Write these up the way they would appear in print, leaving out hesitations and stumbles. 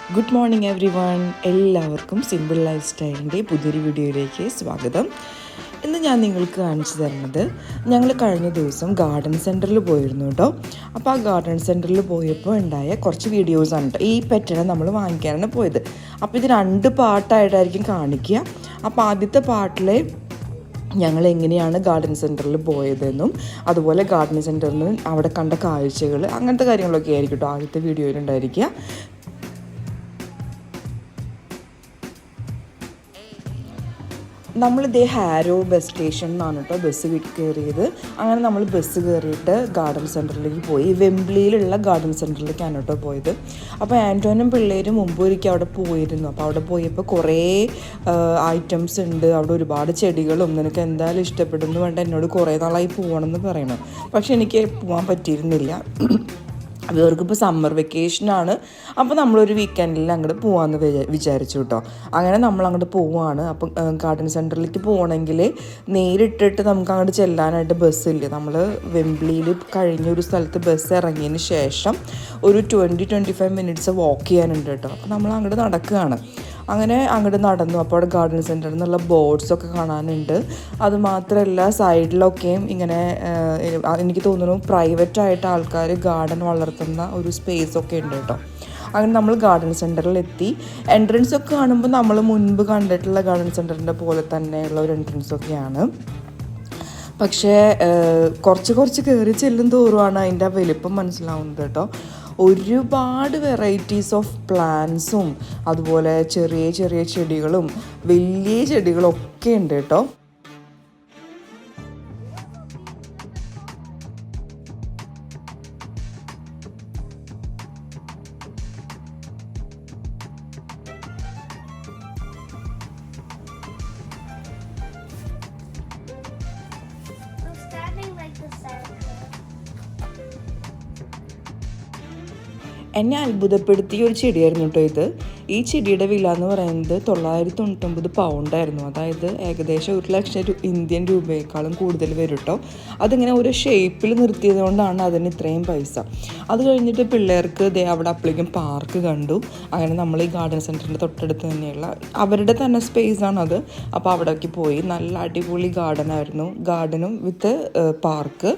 Good morning every one. എല്ലാവർക്കും simple life സ്റ്റൈലിൻ്റെ പുതിയൊരു വീഡിയോയിലേക്ക് സ്വാഗതം. ഇന്ന് ഞാൻ നിങ്ങൾക്ക് കാണിച്ചു തരുന്നത് ഞങ്ങൾ കഴിഞ്ഞ ദിവസം ഗാർഡൻ സെൻറ്ററിൽ പോയിരുന്നു കേട്ടോ. അപ്പോൾ ആ ഗാർഡൻ സെൻറ്ററിൽ പോയപ്പോൾ ഉണ്ടായ കുറച്ച് വീഡിയോസാണ് കേട്ടോ. ഈ പെറ്റിനെ നമ്മൾ വാങ്ങിക്കാനാണ് പോയത്. അപ്പോൾ ഇത് 2 പാർട്ടായിട്ടായിരിക്കും കാണിക്കുക. അപ്പോൾ ആദ്യത്തെ പാർട്ടിലെ ഞങ്ങൾ എങ്ങനെയാണ് ഗാർഡൻ സെൻറ്ററിൽ പോയതെന്നും അതുപോലെ ഗാർഡൻ സെൻറ്ററിൽ അവിടെ കണ്ട കാഴ്ചകൾ അങ്ങനത്തെ കാര്യങ്ങളൊക്കെ ആയിരിക്കും കേട്ടോ ആദ്യത്തെ വീഡിയോയിലുണ്ടായിരിക്കുക. നമ്മളിതേ ഹാരോ ബസ് സ്റ്റേഷൻ എന്നാണ് കേട്ടോ ബസ് കയറിയത്. അങ്ങനെ നമ്മൾ ബസ് കയറിയിട്ട് ഗാർഡൻ സെൻറ്ററിലേക്ക് പോയി. വെംബ്ലിയിലുള്ള ഗാർഡൻ സെൻറ്ററിലേക്കാണ് കേട്ടോ പോയത്. അപ്പോൾ ആൻറ്റോനും പിള്ളേരും മുമ്പ് ഒരിക്കൽ അവിടെ പോയിരുന്നു. അപ്പോൾ അവിടെ പോയപ്പോൾ കുറേ ഐറ്റംസ് ഉണ്ട്. അവിടെ ഒരുപാട് ചെടികളും നിനക്ക് എന്തായാലും ഇഷ്ടപ്പെടുന്നു വേണ്ട എന്നോട് കുറേ നാളായി പോകണമെന്ന് പറയണം. പക്ഷെ എനിക്ക് പോകാൻ പറ്റിയിരുന്നില്ല. അവർക്കിപ്പോൾ സമ്മർ വെക്കേഷനാണ്. അപ്പോൾ നമ്മളൊരു വീക്കെൻഡിൽ അങ്ങോട്ട് പോകാമെന്ന് വിചാരിച്ചു കേട്ടോ. അങ്ങനെ നമ്മൾ അങ്ങോട്ട് പോവുകയാണ്. അപ്പം ഗാർഡൻ സെൻറ്ററിലേക്ക് പോകണമെങ്കിൽ നേരിട്ടിട്ട് നമുക്ക് അങ്ങോട്ട് ചെല്ലാനായിട്ട് ബസ്സില്ല. നമ്മൾ വെംബ്ലിയിൽ കഴിഞ്ഞൊരു സ്ഥലത്ത് ബസ് ഇറങ്ങിയതിന് ശേഷം ഒരു 20-25 മിനിറ്റ്സ് വാക്ക് ചെയ്യാനുണ്ട് കേട്ടോ. അപ്പോൾ നമ്മൾ അങ്ങോട്ട് നടക്കുകയാണ്. അങ്ങനെ അങ്ങോട്ട് നടന്നു. അപ്പോൾ അവിടെ ഗാർഡൻ സെൻറ്ററിൽ നിന്നുള്ള ബോർഡ്സൊക്കെ കാണാനുണ്ട്. അതുമാത്രമല്ല സൈഡിലൊക്കെയും ഇങ്ങനെ എനിക്ക് തോന്നുന്നു പ്രൈവറ്റായിട്ട് ആൾക്കാർ ഗാർഡൻ വളർത്തുന്ന ഒരു സ്പേസൊക്കെ ഉണ്ട് കേട്ടോ. അങ്ങനെ നമ്മൾ ഗാർഡൻ സെൻറ്ററിലെത്തി. എൻട്രൻസ് ഒക്കെ കാണുമ്പോൾ നമ്മൾ മുൻപ് കണ്ടിട്ടുള്ള ഗാർഡൻ സെൻറ്ററിൻ്റെ പോലെ തന്നെയുള്ള ഒരു എൻട്രൻസൊക്കെയാണ്. പക്ഷേ കുറച്ച് കയറി ചെല്ലും തോറുമാണ് അതിൻ്റെ വലിപ്പം മനസ്സിലാവുന്നത് കേട്ടോ. ഒരുപാട് വെറൈറ്റീസ് ഓഫ് പ്ലാന്റ്സും അതുപോലെ ചെറിയ ചെറിയ ചെടികളും വലിയ ചെടികളൊക്കെ ഉണ്ട് കേട്ടോ. എന്നെ അത്ഭുതപ്പെടുത്തിയ ഒരു ചെടിയായിരുന്നു കേട്ടോ ഇത്. ഈ ചെടിയുടെ വില എന്ന് പറയുന്നത് 999 പൗണ്ടായിരുന്നു. അതായത് ഏകദേശം 1,00,000 ഇന്ത്യൻ രൂപയേക്കാളും കൂടുതൽ വരും കേട്ടോ. അതിങ്ങനെ ഒരു ഷേപ്പിൽ നിർത്തിയത് കൊണ്ടാണ് അതിന് ഇത്രയും പൈസ. അത് കഴിഞ്ഞിട്ട് പിള്ളേർക്ക് അവിടെ അപ്പോഴേക്കും പാർക്ക് കണ്ടു. അങ്ങനെ നമ്മൾ ഈ ഗാർഡൻ സെൻറ്ററിൻ്റെ തൊട്ടടുത്ത് തന്നെയുള്ള അവരുടെ തന്നെ സ്പേസാണത്. അപ്പോൾ അവിടേക്ക് പോയി. നല്ല അടിപൊളി ഗാർഡനായിരുന്നു. ഗാർഡനും വിത്ത് പാർക്ക്.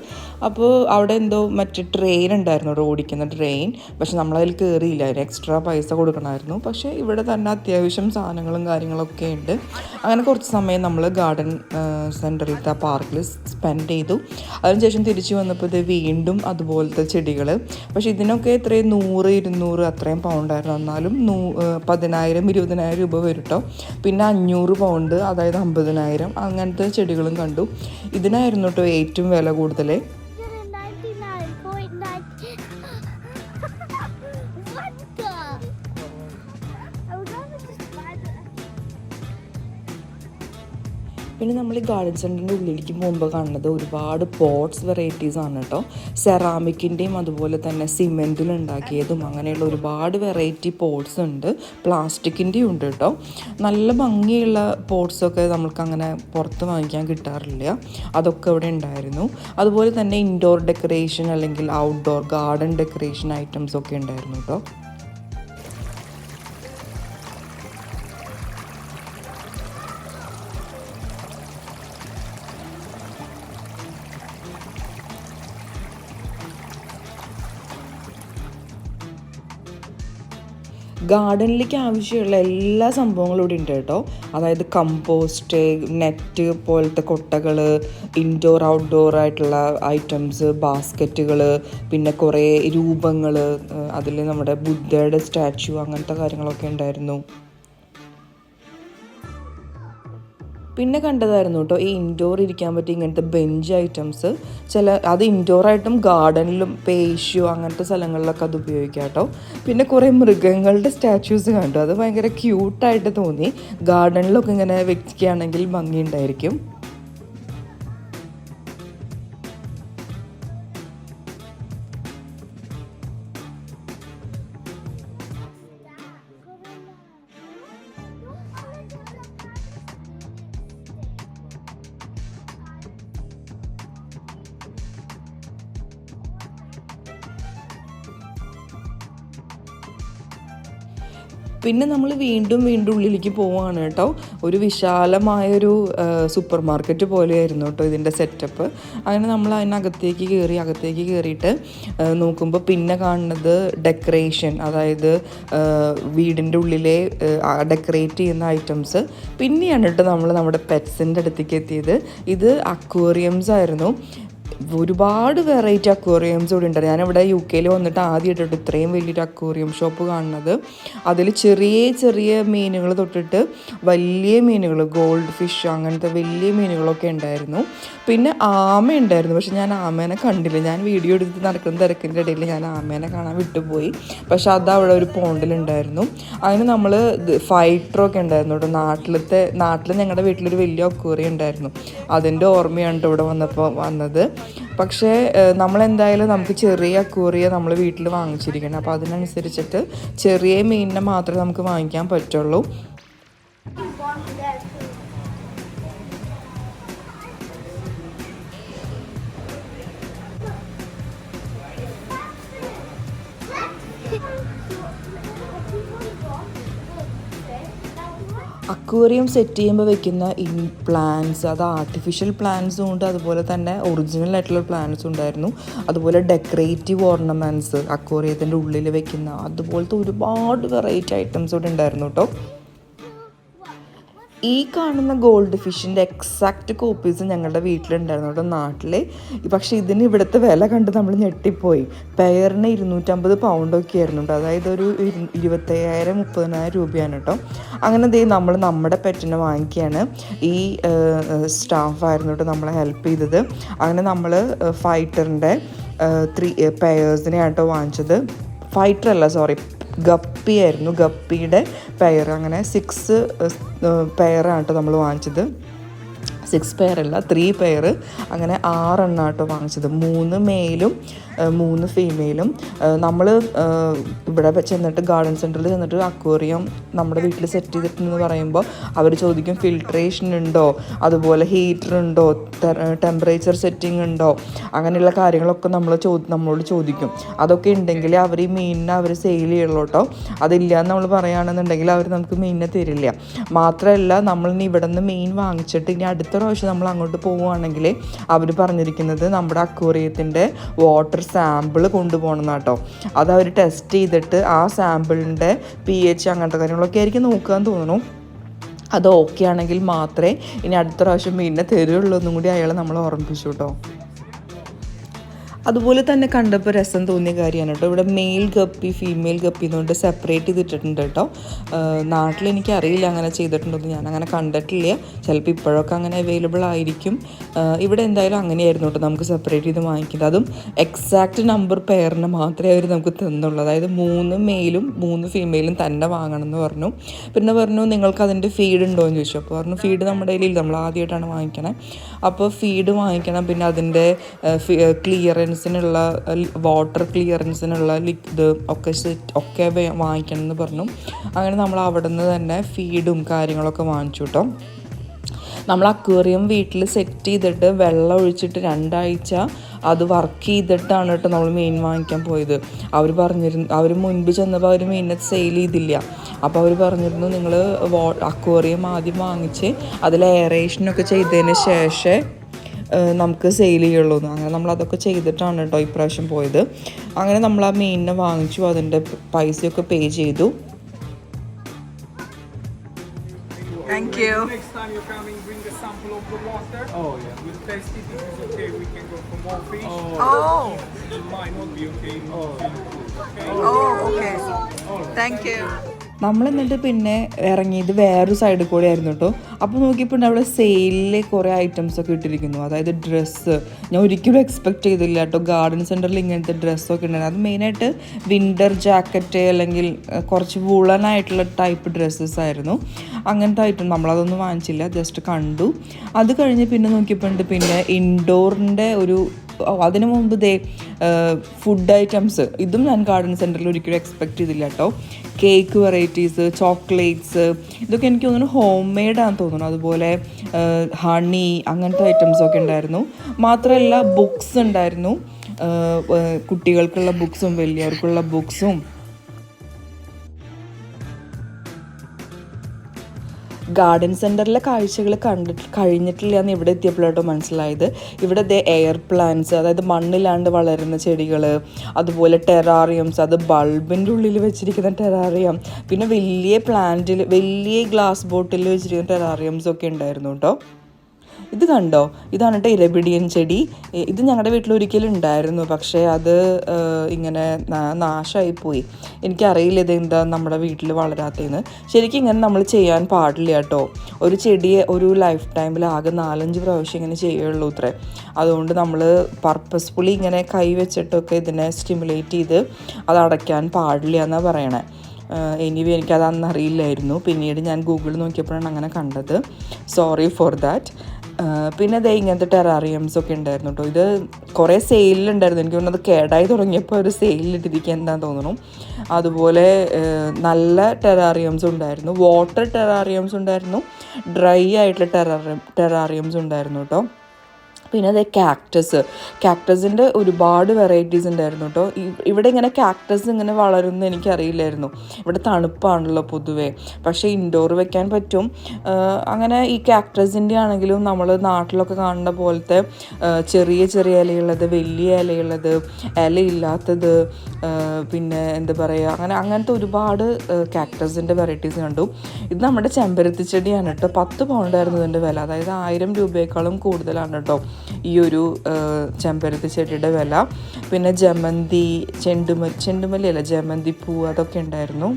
അപ്പോൾ അവിടെ എന്തോ മറ്റേ ട്രെയിൻ ഉണ്ടായിരുന്നു, ഓടിക്കുന്ന ട്രെയിൻ. പക്ഷെ നമ്മളതിൽ കയറിയില്ല. അതിന് എക്സ്ട്രാ പൈസ കൊടുക്കണമായിരുന്നു. പക്ഷേ ഇവിടെ തന്നെ അത്യാവശ്യം സാധനങ്ങളും കാര്യങ്ങളൊക്കെ ഉണ്ട്. അങ്ങനെ കുറച്ച് സമയം നമ്മൾ ഗാർഡൻ സെൻറ്ററിലത്തെ ആ പാർക്കിൽ സ്പെൻഡ് ചെയ്തു. അതിനുശേഷം തിരിച്ചു വന്നപ്പോൾ ഇത് വീണ്ടും അതുപോലത്തെ ചെടികൾ. പക്ഷേ ഇതിനൊക്കെ എത്രയും 100-200 അത്രയും പൗണ്ടായിരുന്നു. എന്നാലും 10,000-20,000 രൂപ വരും കേട്ടോ. പിന്നെ 500 പൗണ്ട്, അതായത് 50,000 അങ്ങനത്തെ ചെടികളും കണ്ടു. ഇതിനായിരുന്നു കേട്ടോ ഏറ്റവും വില കൂടുതൽ. പിന്നെ നമ്മൾ ഈ ഗാർഡൻ സെൻറ്ററിൻ്റെ ഉള്ളിലേക്ക് പോകുമ്പോൾ കാണുന്നത് ഒരുപാട് പോട്ട്സ് വെറൈറ്റീസ് ആണ് കേട്ടോ. സെറാമിക്കിൻ്റെയും അതുപോലെ തന്നെ സിമെൻറ്റിൽ ഉണ്ടാക്കിയതും അങ്ങനെയുള്ള ഒരുപാട് വെറൈറ്റി പോട്ട്സ് ഉണ്ട്. പ്ലാസ്റ്റിക്കിൻ്റെയും ഉണ്ട് കേട്ടോ. നല്ല ഭംഗിയുള്ള പോട്ട്സൊക്കെ നമ്മൾക്കങ്ങനെ പുറത്ത് വാങ്ങിക്കാൻ കിട്ടാറില്ല. അതൊക്കെ ഇവിടെ ഉണ്ടായിരുന്നു. അതുപോലെ തന്നെ ഇൻഡോർ ഡെക്കറേഷൻ അല്ലെങ്കിൽ ഔട്ട്ഡോർ ഗാർഡൻ ഡെക്കറേഷൻ ഐറ്റംസ് ഒക്കെ ഉണ്ടായിരുന്നു കേട്ടോ. ഗാർഡനിലേക്ക് ആവശ്യമുള്ള എല്ലാ സംഭവങ്ങളും ഇവിടെ ഉണ്ട് കേട്ടോ. അതായത് കമ്പോസ്റ്റ്, നെറ്റ് പോലത്തെ കൊട്ടകൾ, ഇൻഡോർ ഔട്ട്ഡോർ ആയിട്ടുള്ള ഐറ്റംസ്, ബാസ്ക്കറ്റുകൾ, പിന്നെ കുറേ രൂപങ്ങൾ, അതിൽ നമ്മുടെ ബുദ്ധയുടെ സ്റ്റാച്യു അങ്ങനത്തെ കാര്യങ്ങളൊക്കെ ഉണ്ടായിരുന്നു. പിന്നെ കണ്ടതായിരുന്നു കേട്ടോ ഈ ഇൻഡോർ ഇരിക്കാൻ പറ്റിയ ഇങ്ങനത്തെ ബെഞ്ച് ഐറ്റംസ്. അത് ഇൻഡോറായിട്ടും ഗാർഡനിലും പേഷ്യോ അങ്ങനത്തെ സ്ഥലങ്ങളിലൊക്കെ അത് ഉപയോഗിക്കാം കേട്ടോ. പിന്നെ കുറേ മൃഗങ്ങളുടെ സ്റ്റാച്യൂസ് കണ്ടു. അത് ഭയങ്കര ക്യൂട്ടായിട്ട് തോന്നി. ഗാർഡനിലൊക്കെ ഇങ്ങനെ വെക്കുകയാണെങ്കിൽ ഭംഗിയുണ്ടായിരിക്കും. പിന്നെ നമ്മൾ വീണ്ടും ഉള്ളിലേക്ക് പോവുകയാണ് കേട്ടോ. ഒരു വിശാലമായൊരു സൂപ്പർ മാർക്കറ്റ് പോലെയായിരുന്നു കേട്ടോ ഇതിൻ്റെ സെറ്റപ്പ്. അങ്ങനെ നമ്മൾ അതിനകത്തേക്ക് കയറിയിട്ട് നോക്കുമ്പോൾ പിന്നെ കാണുന്നത് ഡെക്കറേഷൻ, അതായത് വീടിൻ്റെ ഉള്ളിലെ ഡെക്കറേറ്റ് ചെയ്യുന്ന ഐറ്റംസ്. പിന്നെയാണ് കേട്ടോ നമ്മൾ നമ്മുടെ പെറ്റ്സിൻ്റെ അടുത്തേക്ക് എത്തിയത്. ഇത് അക്വേറിയംസ് ആയിരുന്നു. ഒരുപാട് വെറൈറ്റി അക്വേറിയംസ് ഇവിടെ ഉണ്ട്. ഞാനിവിടെ UK വന്നിട്ട് ആദ്യമായിട്ടോ ഇത്രയും വലിയൊരു അക്വേറിയം ഷോപ്പ് കാണുന്നത്. അതിൽ ചെറിയ മീനുകൾ തൊട്ടിട്ട് വലിയ മീനുകൾ, ഗോൾഡ് ഫിഷ്, അങ്ങനത്തെ വലിയ മീനുകളൊക്കെ ഉണ്ടായിരുന്നു. പിന്നെ ആമ ഉണ്ടായിരുന്നു. പക്ഷെ ഞാൻ ആമേനെ കണ്ടില്ല. ഞാൻ വീഡിയോ എടുത്ത് നടക്കുന്ന തിരക്കിൻ്റെ ഇടയിൽ ഞാൻ ആമേനെ കാണാൻ വിട്ടുപോയി. പക്ഷെ അതവിടെ ഒരു പോണ്ടിലുണ്ടായിരുന്നു. അതിന് നമ്മൾ ഫൈറ്ററൊക്കെ ഉണ്ടായിരുന്നു കേട്ടോ. നാട്ടിൽ ഞങ്ങളുടെ വീട്ടിലൊരു വലിയ അക്വേറിയം ഉണ്ടായിരുന്നു. അതിൻ്റെ ഓർമ്മയാണ് കേട്ടോ ഇവിടെ വന്നത്. പക്ഷേ നമ്മളെന്തായാലും നമുക്ക് ചെറിയ അക്വേറിയം നമ്മൾ വീട്ടിൽ വാങ്ങിച്ചിരിക്കണം. അപ്പോൾ അതിനനുസരിച്ചിട്ട് ചെറിയ മീനിനെ മാത്രമേ നമുക്ക് വാങ്ങിക്കാൻ പറ്റുള്ളൂ. അക്വേറിയം സെറ്റ് ചെയ്യുമ്പോൾ വെക്കുന്ന പ്ലാന്റ്സ്, അത് ആർട്ടിഫിഷ്യൽ പ്ലാന്റ്സും ഉണ്ട്, അതുപോലെ തന്നെ ഒറിജിനൽ ആയിട്ടുള്ള പ്ലാന്റ്സും ഉണ്ടായിരുന്നു. അതുപോലെ ഡെക്കറേറ്റീവ് ഓർണമെൻറ്റ്സ് അക്വേറിയത്തിൻ്റെ ഉള്ളിൽ വെക്കുന്ന അതുപോലത്തെ ഒരുപാട് വെറൈറ്റി ഐറ്റംസ് ഇവിടെ ഉണ്ടായിരുന്നു കേട്ടോ. ഈ കാണുന്ന ഗോൾഡ് ഫിഷിൻ്റെ എക്സാക്റ്റ് കോപ്പീസ് ഞങ്ങളുടെ വീട്ടിലുണ്ടായിരുന്നു കേട്ടോ, നാട്ടിൽ. പക്ഷേ ഇതിന് ഇവിടുത്തെ വില കണ്ട് നമ്മൾ ഞെട്ടിപ്പോയി. പെയറിന് 250 പൗണ്ടൊക്കെ ആയിരുന്നു കേട്ടോ. അതായത് ഒരു 25,000-30,000 രൂപയാണ് കേട്ടോ. അങ്ങനെ നമ്മൾ നമ്മുടെ പെറ്റിനെ വാങ്ങിക്കുകയാണ്. ഈ സ്റ്റാഫായിരുന്നു കേട്ടോ നമ്മളെ ഹെൽപ്പ് ചെയ്തത്. അങ്ങനെ നമ്മൾ ഫൈറ്ററിൻ്റെ 3 പെയേഴ്സിനെയാണ് കേട്ടോ വാങ്ങിച്ചത്. ഗപ്പി ആയിരുന്നു. ഗപ്പിയുടെ പെയർ, അങ്ങനെ 6 പെയറാണ് കേട്ടോ നമ്മൾ വാങ്ങിച്ചത്. 6 പെയറല്ല, 3 പെയർ. അങ്ങനെ 6 എണ്ണം കേട്ടോ വാങ്ങിച്ചത്. 3 മെയിലും 3 ഫീമെയിലും. നമ്മൾ ഇവിടെ ചെന്നിട്ട് ഗാർഡൻ സെൻറ്ററിൽ ചെന്നിട്ട് അക്വേറിയം നമ്മുടെ വീട്ടിൽ സെറ്റ് ചെയ്തിട്ടെന്ന് പറയുമ്പോൾ അവർ ചോദിക്കും ഫിൽട്രേഷൻ ഉണ്ടോ, അതുപോലെ ഹീറ്റർ ഉണ്ടോ, ടെമ്പറേച്ചർ സെറ്റിംഗ് ഉണ്ടോ, അങ്ങനെയുള്ള കാര്യങ്ങളൊക്കെ നമ്മളോട് ചോദിക്കും. അതൊക്കെ ഉണ്ടെങ്കിൽ അവർ ഈ മീനിനെ അവർ സെയിൽ ചെയ്യുള്ളൂ കേട്ടോ. അതില്ല എന്ന് നമ്മൾ പറയുകയാണെന്നുണ്ടെങ്കിൽ അവർ നമുക്ക് മീനിനെ തരില്ല. മാത്രമല്ല, നമ്മളിനി ഇവിടെ നിന്ന് മീൻ വാങ്ങിച്ചിട്ട് ഇനി അടുത്ത പ്രാവശ്യം നമ്മൾ അങ്ങോട്ട് പോവുകയാണെങ്കിൽ അവർ പറഞ്ഞിരിക്കുന്നത് നമ്മുടെ അക്വേറിയത്തിൻ്റെ വാട്ടർ സാമ്പിൾ കൊണ്ടുപോകണം കേട്ടോ. അത് അവർ ടെസ്റ്റ് ചെയ്തിട്ട് ആ സാമ്പിളിൻ്റെ pH അങ്ങനത്തെ കാര്യങ്ങളൊക്കെ ആയിരിക്കും നോക്കുകയെന്ന് തോന്നുന്നു. അത് ഓക്കെ ആണെങ്കിൽ മാത്രമേ ഇനി അടുത്ത പ്രാവശ്യം മീനിനെ തരുള്ളൂ എന്നും കൂടി അയാൾ നമ്മളെ ഓർമ്മിപ്പിച്ചു കേട്ടോ. അതുപോലെ തന്നെ കണ്ടപ്പോൾ രസം തോന്നിയ കാര്യമാണ് കേട്ടോ. ഇവിടെ മെയിൽ ഗപ്പി ഫീമെയിൽ ഗപ്പി എന്നുകൊണ്ട് സെപ്പറേറ്റ് ചെയ്തിട്ടുണ്ട് കേട്ടോ. നാട്ടിൽ എനിക്കറിയില്ല അങ്ങനെ ചെയ്തിട്ടുണ്ടെന്ന്, ഞാൻ അങ്ങനെ കണ്ടിട്ടില്ല. ചിലപ്പോൾ ഇപ്പോഴൊക്കെ അങ്ങനെ അവൈലബിൾ ആയിരിക്കും. ഇവിടെ എന്തായാലും അങ്ങനെയായിരുന്നു കേട്ടോ, നമുക്ക് സെപ്പറേറ്റ് ചെയ്ത് വാങ്ങിക്കുന്നത്. അതും എക്സാക്റ്റ് നമ്പർ പെയറിന് മാത്രമേ അവർ നമുക്ക് തന്നുള്ളൂ. അതായത് 3 മെയിലും 3 ഫീമെയിലും തന്നെ വാങ്ങണം എന്ന് പറഞ്ഞു. പിന്നെ പറഞ്ഞു നിങ്ങൾക്ക് അതിൻ്റെ ഫീഡ് ഉണ്ടോ എന്ന് ചോദിച്ചു. അപ്പോൾ പറഞ്ഞു ഫീഡ് നമ്മുടെ കയ്യിൽ നമ്മൾ ആദ്യമായിട്ടാണ് വാങ്ങിക്കണേ. അപ്പോൾ ഫീഡ് വാങ്ങിക്കണം. പിന്നെ അതിൻ്റെ ക്ലിയറൻസിനുള്ള വാട്ടർ ക്ലിയറൻസിനുള്ള ഇത് ഒക്കെ വാങ്ങിക്കണം എന്ന് പറഞ്ഞു. അങ്ങനെ നമ്മൾ അവിടെ നിന്ന് തന്നെ ഫീഡും കാര്യങ്ങളൊക്കെ വാങ്ങിച്ചു കേട്ടോ. നമ്മൾ അക്വേറിയം വീട്ടിൽ സെറ്റ് ചെയ്തിട്ട് വെള്ളം ഒഴിച്ചിട്ട് 2 ആഴ്ച അത് വർക്ക് ചെയ്തിട്ടാണ് കേട്ടോ നമ്മൾ മീൻ വാങ്ങിക്കാൻ പോയത്. അവർ മുൻപ് ചെന്നപ്പോൾ അവർ മീനിനെ സെയിൽ ചെയ്തില്ല. അപ്പോൾ അവർ പറഞ്ഞിരുന്നു നിങ്ങൾ അക്വേറിയം ആദ്യം വാങ്ങിച്ച് അതിൽ എയറേഷനൊക്കെ ചെയ്തതിന് ശേഷം നമുക്ക് സെയിൽ ചെയ്യുള്ളൂ. അങ്ങനെ നമ്മളതൊക്കെ ചെയ്തിട്ടാണ് കേട്ടോ ഇപ്രാവശ്യം പോയത്. അങ്ങനെ നമ്മൾ ആ മീനിനെ വാങ്ങിച്ചു, അതിൻ്റെ പൈസയൊക്കെ പേ ചെയ്തു. Thank you. Next time you're coming, bring a sample of the water. Oh yeah. We'll test it. If it's okay, we can go for more fish. Oh. It might not be okay. Okay. Oh, okay. Thank you. നമ്മൾ എന്നിട്ട് പിന്നെ ഇറങ്ങിയത് വേറൊരു സൈഡിൽ കൂടെ ആയിരുന്നു കേട്ടോ. അപ്പോൾ നോക്കിയപ്പോൾ അവിടെ സെയിലിൽ കുറേ ഐറ്റംസൊക്കെ ഇട്ടിരിക്കുന്നു. അതായത് ഡ്രസ്സ് ഞാൻ ഒരിക്കലും എക്സ്പെക്റ്റ് ചെയ്തില്ല കേട്ടോ. ഗാർഡൻ സെൻറ്ററിൽ ഇങ്ങനത്തെ ഡ്രസ്സൊക്കെ ഉണ്ടായിരുന്നു. അത് മെയിനായിട്ട് വിൻ്റർ ജാക്കറ്റ് അല്ലെങ്കിൽ കുറച്ച് വൂളനായിട്ടുള്ള ടൈപ്പ് ഡ്രസ്സസ് ആയിരുന്നു. അങ്ങനത്തെ ഐറ്റം നമ്മളതൊന്നും വാങ്ങിച്ചില്ല, ജസ്റ്റ് കണ്ടു. അത് കഴിഞ്ഞ് പിന്നെ നോക്കിയപ്പോൾ പിന്നെ ഇൻഡോറിൻ്റെ അതിനു മുമ്പ് ഫുഡ് ഐറ്റംസ്, ഇതും ഞാൻ ഗാർഡൻ സെൻറ്ററിൽ ഒരിക്കലും എക്സ്പെക്റ്റ് ചെയ്തില്ല കേട്ടോ. കേക്ക് വെറൈറ്റീസ്, ചോക്ലേറ്റ്സ്, ഇതൊക്കെ എനിക്ക് തോന്നുന്നു ഹോം മെയ്ഡാണെന്ന് തോന്നുന്നു. അതുപോലെ ഹണി, അങ്ങനത്തെ ഐറ്റംസൊക്കെ ഉണ്ടായിരുന്നു. മാത്രമല്ല ബുക്സ് ഉണ്ടായിരുന്നു, കുട്ടികൾക്കുള്ള ബുക്സും വലിയവർക്കുള്ള ബുക്സും. ഗാർഡൻ സെൻറ്ററിലെ കാഴ്ചകൾ കഴിഞ്ഞിട്ടില്ല എന്ന് ഇവിടെ എത്തിയപ്പോഴാട്ടോ മനസ്സിലായത്. ഇവിടെ എയർ പ്ലാന്റ്സ്, അതായത് മണ്ണിലാണ്ട് വളരുന്ന ചെടികൾ, അതുപോലെ ടെറാറിയംസ്, അത് ബൾബിൻ്റെ ഉള്ളിൽ വെച്ചിരിക്കുന്ന ടെറാറിയം, പിന്നെ വലിയ ഗ്ലാസ് ബോട്ടിൽ വെച്ചിരിക്കുന്ന ടെറാറിയംസ് ഒക്കെ ഉണ്ടായിരുന്നു കേട്ടോ. ഇത് കണ്ടോ, ഇതാണ് കേട്ടോ ഇരപിടിയൻ ചെടി. ഇത് ഞങ്ങളുടെ വീട്ടിലൊരിക്കലും ഉണ്ടായിരുന്നു, പക്ഷേ അത് ഇങ്ങനെ നാശമായിപ്പോയി. എനിക്കറിയില്ല ഇതെന്താ നമ്മുടെ വീട്ടിൽ വളരാത്തതെന്ന്. ശരിക്കും ഇങ്ങനെ നമ്മൾ ചെയ്യാൻ പാടില്ല കേട്ടോ. ഒരു ചെടിയെ ഒരു ലൈഫ് ടൈമിൽ ആകെ 4-5 പ്രാവശ്യം ഇങ്ങനെ ചെയ്യുള്ളൂ ഇത്രേ. അതുകൊണ്ട് നമ്മൾ പർപ്പസ്ഫുള്ളി ഇങ്ങനെ കൈ വെച്ചിട്ടൊക്കെ ഇതിനെ സ്റ്റിമുലേറ്റ് ചെയ്ത് അത് അടയ്ക്കാൻ പാടില്ല എന്നാണ് പറയണേ. എനിക്കത് അന്ന് അറിയില്ലായിരുന്നു. പിന്നീട് ഞാൻ ഗൂഗിളിൽ നോക്കിയപ്പോഴാണ് അങ്ങനെ കണ്ടത്. Sorry for that. പിന്നെ ഇങ്ങനത്തെ ടെറാറിയംസ് ഒക്കെ ഉണ്ടായിരുന്നു കേട്ടോ. ഇത് കുറേ സെയിലുണ്ടായിരുന്നു. എനിക്ക് തോന്നുന്നത് കേടായി തുടങ്ങിയപ്പോൾ ഒരു സെയിലിട്ടിരിക്കുക എന്താണെന്ന് തോന്നുന്നു. അതുപോലെ നല്ല ടെറാറിയംസ് ഉണ്ടായിരുന്നു, വാട്ടർ ടെറാറിയംസ് ഉണ്ടായിരുന്നു, ഡ്രൈ ആയിട്ടുള്ള ടെറാറിയംസ് ഉണ്ടായിരുന്നു കേട്ടോ. പിന്നെ കാക്ടസിൻ്റെ ഒരുപാട് വെറൈറ്റീസ് ഉണ്ടായിരുന്നു കേട്ടോ. ഇവിടെ ഇങ്ങനെ കാക്ടസ് ഇങ്ങനെ വളരുമെന്ന് എനിക്കറിയില്ലായിരുന്നു. ഇവിടെ തണുപ്പാണല്ലോ പൊതുവേ, പക്ഷേ ഇൻഡോർ വെക്കാൻ പറ്റും. അങ്ങനെ ഈ കാക്ടസിൻ്റെ ആണെങ്കിലും നമ്മൾ നാട്ടിലൊക്കെ കാണുന്ന പോലത്തെ ചെറിയ ഇലയുള്ളത്, വലിയ ഇലയുള്ളത്, ഇലയില്ലാത്തത്, പിന്നെ എന്താ പറയുക, അങ്ങനത്തെ ഒരുപാട് കാക്ടസിൻ്റെ വെറൈറ്റീസ് കണ്ടു. ഇത് നമ്മുടെ ചെമ്പരത്തി ചെടിയാണ് കേട്ടോ. 10 പൗണ്ടായിരുന്നു ഇതിൻ്റെ വില, അതായത് 1000 രൂപയേക്കാളും കൂടുതലാണ് കേട്ടോ ഈ ഒരു ചെമ്പരത്തി ചെടിയുടെ വില. പിന്നെ ചെണ്ടുമല്ലി ജമന്തി പൂ അതൊക്കെ ഉണ്ടായിരുന്നു.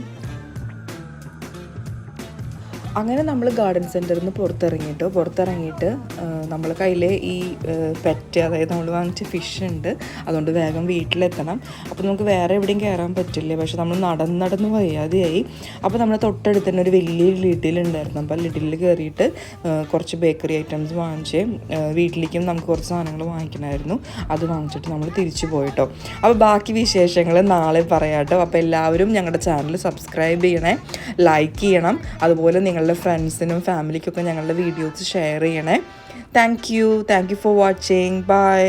അങ്ങനെ നമ്മൾ ഗാർഡൻ സെൻറ്ററിൽ നിന്ന് പുറത്തിറങ്ങിയിട്ട് നമ്മൾ കയ്യിലെ ഈ പെറ്റ്, അതായത് നമ്മൾ വാങ്ങിച്ച ഫിഷ് ഉണ്ട്, അതുകൊണ്ട് വേഗം വീട്ടിലെത്തണം. അപ്പോൾ നമുക്ക് വേറെ എവിടെയും കയറാൻ പറ്റില്ല, പക്ഷെ നമ്മൾ നടന്ന് വയ്യാതെയായി. അപ്പോൾ നമ്മൾ തൊട്ടടുത്ത് തന്നെ ഒരു വലിയൊരു ലിഡിലുണ്ടായിരുന്നു. അപ്പോൾ ലിഡിലിൽ കയറിയിട്ട് കുറച്ച് ബേക്കറി ഐറ്റംസ് വാങ്ങിച്ച് വീട്ടിലേക്കും നമുക്ക് കുറച്ച് സാധനങ്ങൾ വാങ്ങിക്കണമായിരുന്നു. അത് വാങ്ങിച്ചിട്ട് നമ്മൾ തിരിച്ചു പോയിട്ടോ. അപ്പോൾ ബാക്കി വിശേഷങ്ങൾ നാളെ പറയാം കേട്ടോ. അപ്പോൾ എല്ലാവരും ഞങ്ങളുടെ ചാനൽ സബ്സ്ക്രൈബ് ചെയ്യണേ, ലൈക്ക് ചെയ്യണം, അതുപോലെ നിങ്ങളുടെ ഫ്രണ്ട്സിനും ഫാമിലിക്കൊക്കെ ഞങ്ങളുടെ വീഡിയോസ് ഷെയർ ചെയ്യണേ. Thank you for watching. By.